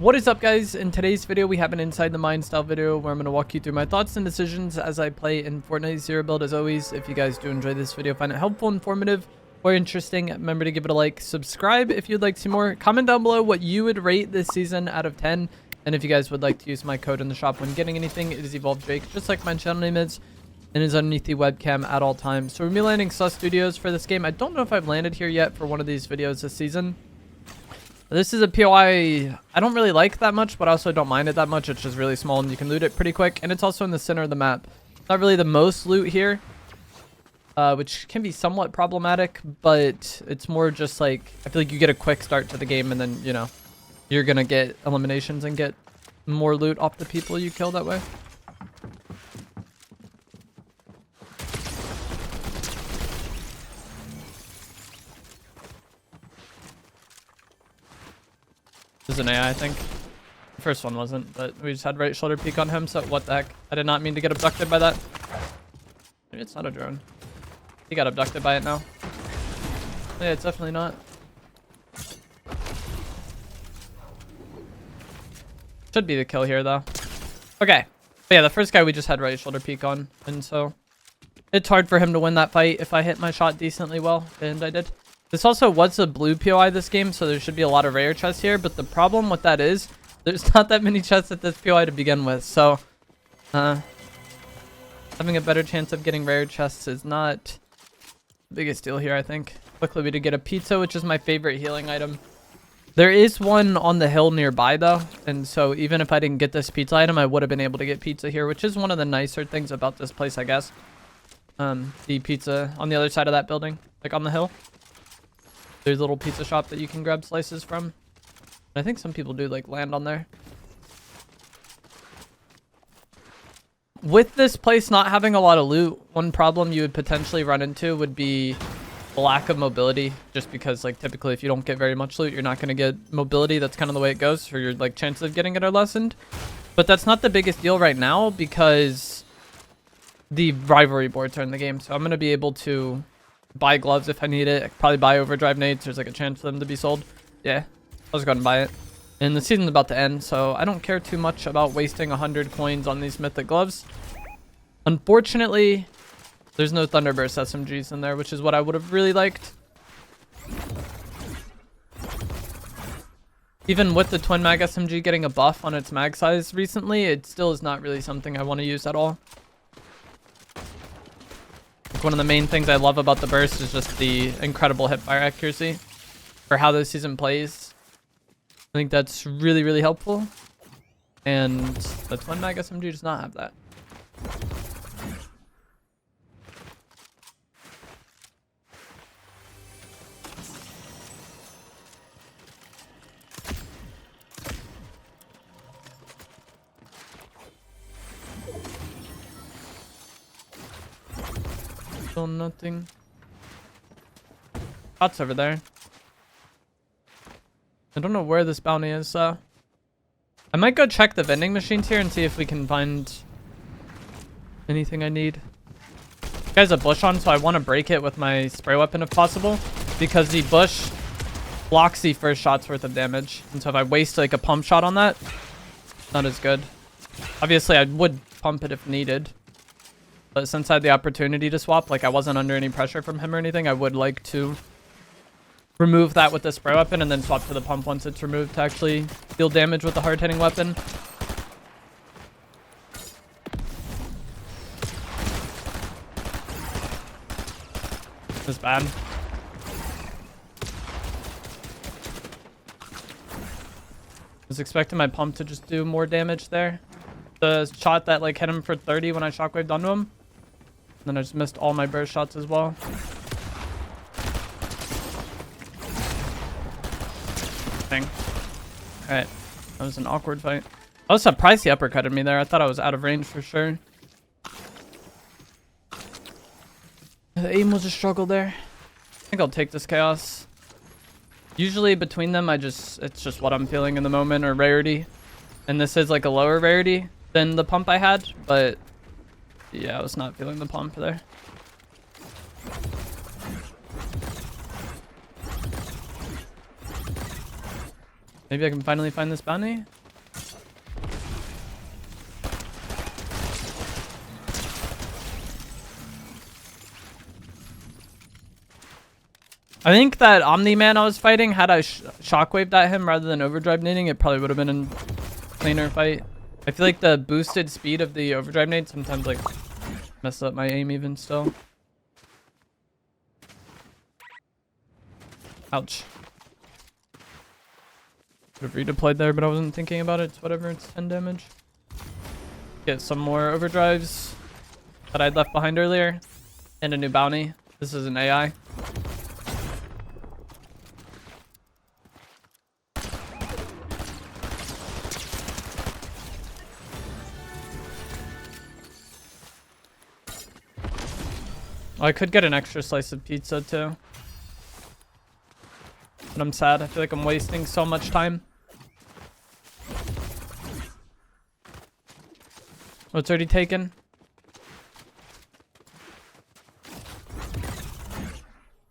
What is up, guys? In today's video we have an inside the mind style video where I'm going to walk you through my thoughts and decisions as I play in Fortnite Zero Build. As always, if you guys do enjoy this video, find it helpful, informative, or interesting, remember to give it a like, subscribe if you'd like to see more, comment down below what you would rate this season out of 10, and if you guys would like to use my code in the shop when getting anything, it is EvolvedJake, just like my channel name is, and is underneath the webcam at all times. So we're going to be landing Sus Studios for this game. I don't know if I've landed here yet for one of these videos this season. This is a POI I don't really like that much, but I also don't mind it that much. It's just really small and you can loot it pretty quick. And it's also in the center of the map. Not really the most loot here, which can be somewhat problematic, but it's more just like, I feel like you get a quick start to the game and then, you know, you're going to get eliminations and get more loot off the people you kill that way. This is an AI, I think. The first one wasn't, but we just had right shoulder peek on him, so what the heck? I did not mean to get abducted by that. Maybe it's not a drone. He got abducted by it now. Yeah, it's definitely not. Should be the kill here, though. Okay. But yeah, the first guy we just had right shoulder peek on, and so it's hard for him to win that fight if I hit my shot decently well, and I did. This also was a blue POI this game, so there should be a lot of rare chests here, but the problem with that is there's not that many chests at this POI to begin with, so having a better chance of getting rare chests is not the biggest deal here, I think. Luckily we did get a pizza, which is my favorite healing item. There is one on the hill nearby though, and so even if I didn't get this pizza item, I would have been able to get pizza here, which is one of the nicer things about this place, I guess. The pizza on the other side of that building, like on the hill. There's a little pizza shop that you can grab slices from. I think some people do like land on there. With this place not having a lot of loot, one problem you would potentially run into would be the lack of mobility. Just because like typically if you don't get very much loot, you're not going to get mobility. That's kind of the way it goes, for your like chances of getting it are lessened. But that's not the biggest deal right now because the rivalry boards are in the game. So I'm going to be able to buy gloves if I need it. I could probably buy overdrive nades. There's like a chance for them to be sold. Yeah, I'll just go ahead and buy it. And the season's about to end, so I don't care too much about wasting 100 coins on these mythic gloves. Unfortunately, there's no Thunderburst SMGs in there, which is what I would have really liked. Even with the Twin Mag SMG getting a buff on its mag size recently, it still is not really something I want to use at all. One of the main things I love about the burst is just the incredible hipfire accuracy for how this season plays. I think that's really, really helpful. And the Twin Mag SMG does not have that. Still nothing. Pots over there. I don't know where this bounty is, I might go check the vending machines here and see if we can find anything I need. This guy's a bush on, so I want to break it with my spray weapon if possible, because the bush blocks the first shot's worth of damage. And so if I waste like a pump shot on that, not as good. Obviously I would pump it if needed. But since I had the opportunity to swap, like I wasn't under any pressure from him or anything, I would like to remove that with the spray weapon and then swap to the pump once it's removed to actually deal damage with the hard-hitting weapon. This is bad. I was expecting my pump to just do more damage there. The shot that like hit him for 30 when I shockwaved onto him. Then I just missed all my burst shots as well. Dang. Alright. That was an awkward fight. I was surprised he uppercutted me there. I thought I was out of range for sure. The aim was a struggle there. I think I'll take this chaos. Usually between them, it's just what I'm feeling in the moment or rarity. And this is like a lower rarity than the pump I had, but yeah, I was not feeling the pump there. Maybe I can finally find this bounty. I think that Omni-Man I was fighting, had I shockwaved at him rather than overdrive nading, it probably would have been a cleaner fight. I feel like the boosted speed of the overdrive nade sometimes like messes up my aim even still. Ouch. Could have redeployed there, but I wasn't thinking about it. It's whatever, it's 10 damage. Get some more overdrives that I'd left behind earlier. And a new bounty. This is an AI. Oh, I could get an extra slice of pizza too. But I'm sad. I feel like I'm wasting so much time. Oh, it's already taken.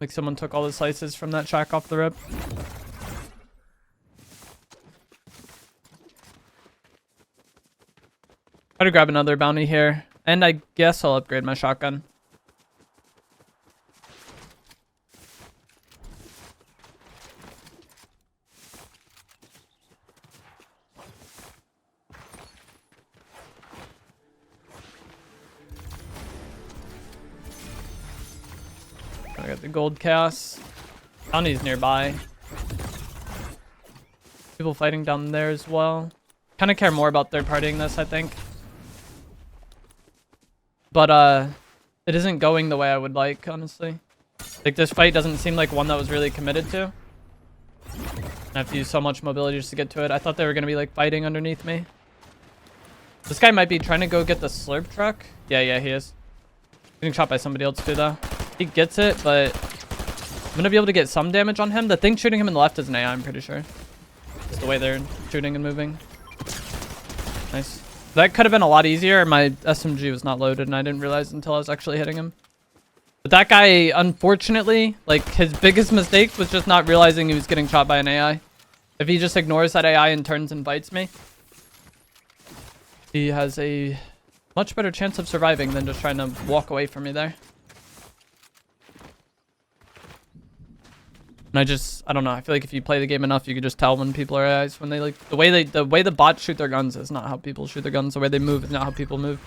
Like someone took all the slices from that shack off the rip. Try to grab another bounty here. And I guess I'll upgrade my shotgun. I got the gold chaos. Bounty's nearby. People fighting down there as well. Kind of care more about third partying this, I think. But it isn't going the way I would like, honestly. Like this fight doesn't seem like one that was really committed to. I have to use so much mobility just to get to it. I thought they were gonna be like fighting underneath me. This guy might be trying to go get the slurp truck. Yeah, he is. Getting shot by somebody else too, though. He gets it, but I'm gonna be able to get some damage on him. The thing shooting him in the left is an AI, I'm pretty sure. Just the way they're shooting and moving. Nice. That could have been a lot easier. My SMG was not loaded, and I didn't realize until I was actually hitting him. But that guy, unfortunately, like his biggest mistake was just not realizing he was getting shot by an AI. If he just ignores that AI and turns and bites me, he has a much better chance of surviving than just trying to walk away from me there. And I don't know. I feel like if you play the game enough, you can just tell when people are AIs. When they like the way the bots shoot their guns is not how people shoot their guns. The way they move is not how people move.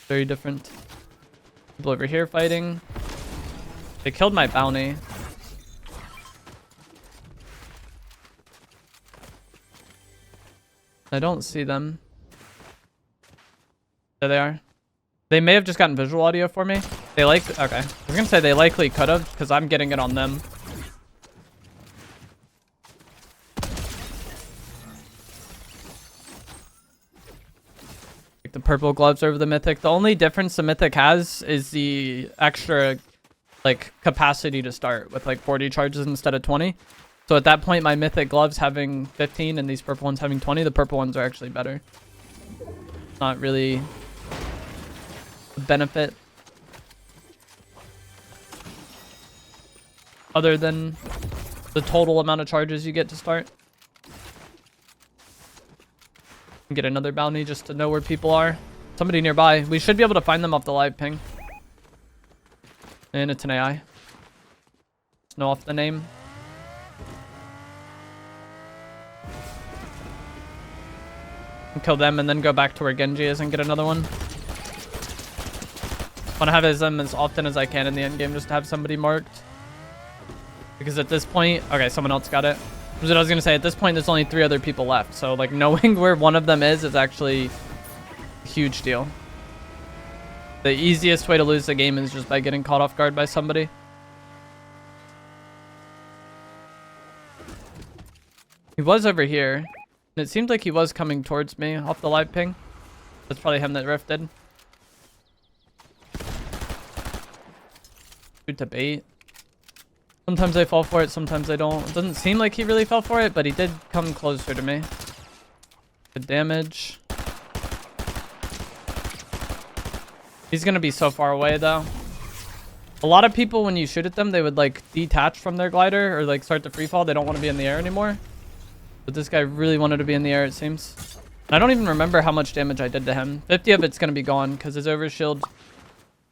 Very different. People over here fighting. They killed my bounty. I don't see them. There they are. They may have just gotten visual audio for me. They like, okay. I was gonna say they likely could have, because I'm getting it on them. Like the purple gloves over the mythic. The only difference the mythic has is the extra like capacity to start with like 40 charges instead of 20. So at that point, my mythic gloves having 15 and these purple ones having 20, the purple ones are actually better. Not really a benefit. Other than the total amount of charges you get to start. Get another bounty just to know where people are. Somebody nearby. We should be able to find them off the live ping. And it's an AI. Let's know off the name. Kill them and then go back to where Genji is and get another one. Want to have them as often as I can in the end game just to have somebody marked. Because at this point, okay, someone else got it. That's what I was gonna say. At this point, there's only 3 other people left. So like knowing where one of them is actually a huge deal. The easiest way to lose the game is just by getting caught off guard by somebody. He was over here. And it seemed like he was coming towards me off the live ping. That's probably him that rifted. Shoot to bait. Sometimes I fall for it, sometimes I don't. It doesn't seem like he really fell for it, but he did come closer to me. Good damage. He's gonna be so far away though. A lot of people, when you shoot at them, they would like detach from their glider or like start to free fall. They don't want to be in the air anymore. But this guy really wanted to be in the air, it seems. And I don't even remember how much damage I did to him. 50 of it's going to be gone because his overshield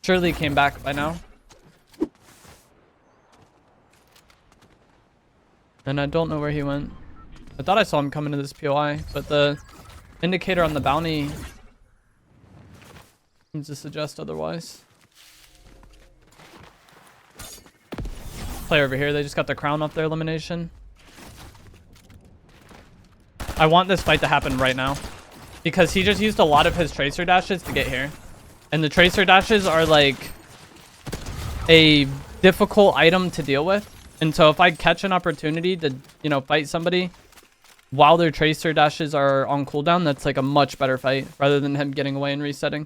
surely came back by now. And I don't know where he went. I thought I saw him come into this POI, but the indicator on the bounty seems to suggest otherwise. Player over here, they just got the crown off their elimination. I want this fight to happen right now because he just used a lot of his tracer dashes to get here. And the tracer dashes are like a difficult item to deal with. And so if I catch an opportunity to, you know, fight somebody while their tracer dashes are on cooldown, that's like a much better fight rather than him getting away and resetting.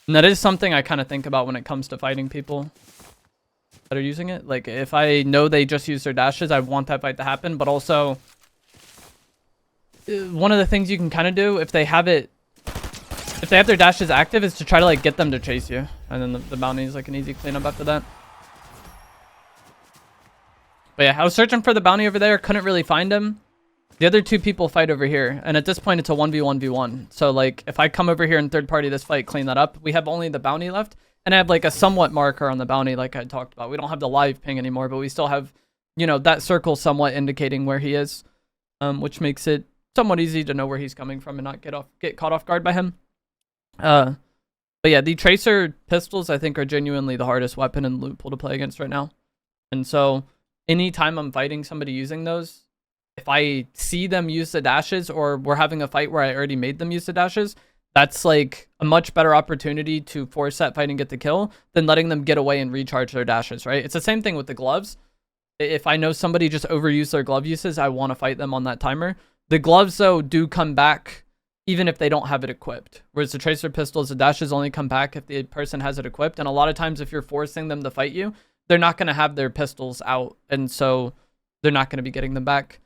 And that is something I kind of think about when it comes to fighting people that are using it. Like, if I know they just use their dashes, I want that fight to happen. But also, one of the things you can kind of do if they have it, if they have their dashes active, is to try to like get them to chase you. And then the bounty is like an easy cleanup after that. But yeah, I was searching for the bounty over there. Couldn't really find him. The other two people fight over here. And at this point, it's a 1v1v1. So like, if I come over here and third party this fight, clean that up. We have only the bounty left. And I have like a somewhat marker on the bounty like I talked about. We don't have the live ping anymore, but we still have, you know, that circle somewhat indicating where he is. Which makes it somewhat easy to know where he's coming from and not get caught off guard by him. But yeah, the tracer pistols I think are genuinely the hardest weapon in loot pool to play against right now. And so anytime I'm fighting somebody using those, if I see them use the dashes or we're having a fight where I already made them use the dashes, that's like a much better opportunity to force that fight and get the kill than letting them get away and recharge their dashes, right? It's the same thing with the gloves. If I know somebody just overused their glove uses, I want to fight them on that timer. The gloves, though, do come back even if they don't have it equipped. Whereas the tracer pistols, the dashes only come back if the person has it equipped. And a lot of times if you're forcing them to fight you, they're not going to have their pistols out. And so they're not going to be getting them back.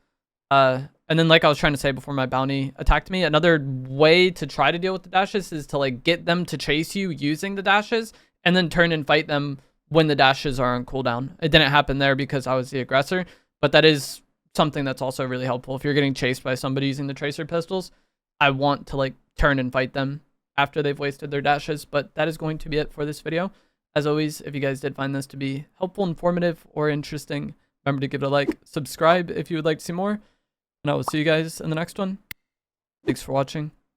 And then like I was trying to say before my bounty attacked me, another way to try to deal with the dashes is to like get them to chase you using the dashes and then turn and fight them when the dashes are on cooldown. It didn't happen there because I was the aggressor, but that is something that's also really helpful. If you're getting chased by somebody using the tracer pistols, I want to like turn and fight them after they've wasted their dashes. But that is going to be it for this video. As always, if you guys did find this to be helpful, informative, or interesting, remember to give it a like, subscribe if you would like to see more. And I will see you guys in the next one. Thanks for watching.